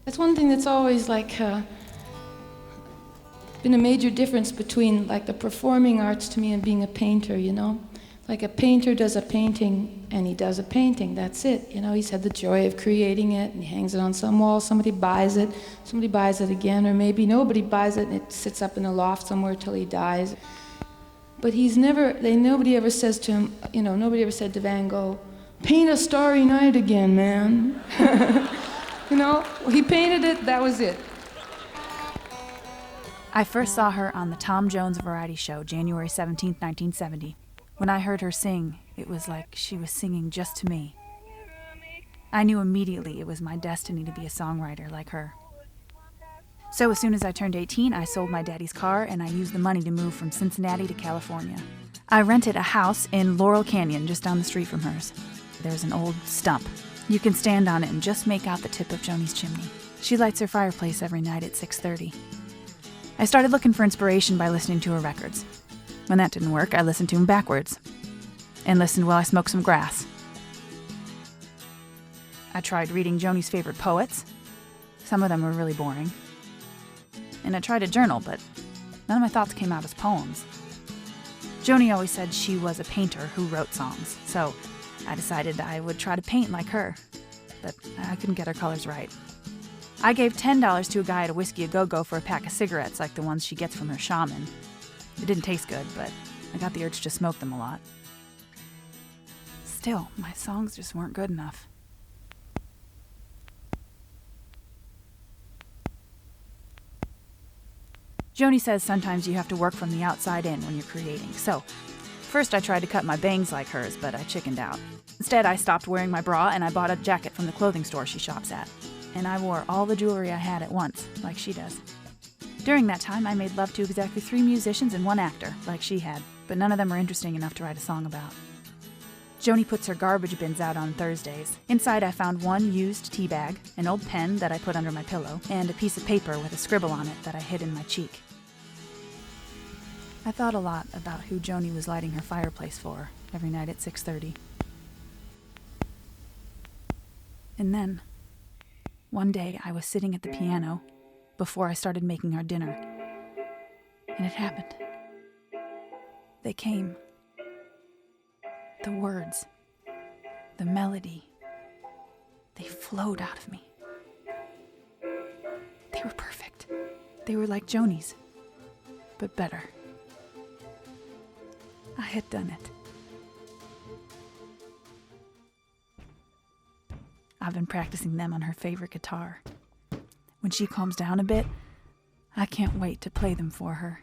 That's one thing that's always been a major difference between like the performing arts to me and being a painter, you know? Like a painter does a painting and he does a painting, that's it. You know, he's had the joy of creating it and he hangs it on some wall, somebody buys it again, or maybe nobody buys it and it sits up in a loft somewhere till he dies. But nobody ever says to him, you know, nobody ever said to Van Gogh, paint a starry night again, man. You know, he painted it, that was it. I first saw her on the Tom Jones variety show, January 17, 1970. When I heard her sing, it was like she was singing just to me. I knew immediately it was my destiny to be a songwriter like her. So as soon as I turned 18, I sold my daddy's car and I used the money to move from Cincinnati to California. I rented a house in Laurel Canyon, just down the street from hers. There's an old stump. You can stand on it and just make out the tip of Joni's chimney. She lights her fireplace every night at 6:30. I started looking for inspiration by listening to her records. When that didn't work, I listened to them backwards and listened while I smoked some grass. I tried reading Joni's favorite poets. Some of them were really boring. And I tried to journal, but none of my thoughts came out as poems. Joni always said she was a painter who wrote songs, so I decided I would try to paint like her, but I couldn't get her colors right. I gave $10 to a guy at a Whiskey A Go-Go for a pack of cigarettes like the ones she gets from her shaman. It didn't taste good, but I got the urge to smoke them a lot. Still, my songs just weren't good enough. Joni says sometimes you have to work from the outside in when you're creating, so first I tried to cut my bangs like hers, but I chickened out. Instead, I stopped wearing my bra and I bought a jacket from the clothing store she shops at. And I wore all the jewelry I had at once, like she does. During that time, I made love to exactly 3 musicians and 1 actor, like she had, but none of them were interesting enough to write a song about. Joni puts her garbage bins out on Thursdays. Inside, I found 1 used tea bag, an old pen that I put under my pillow, and a piece of paper with a scribble on it that I hid in my cheek. I thought a lot about who Joni was lighting her fireplace for every night at 6:30. And then, one day I was sitting at the piano before I started making our dinner, and it happened. They came. The words, the melody, they flowed out of me. They were perfect. They were like Joni's, but better. I had done it. I've been practicing them on her favorite guitar. When she calms down a bit, I can't wait to play them for her.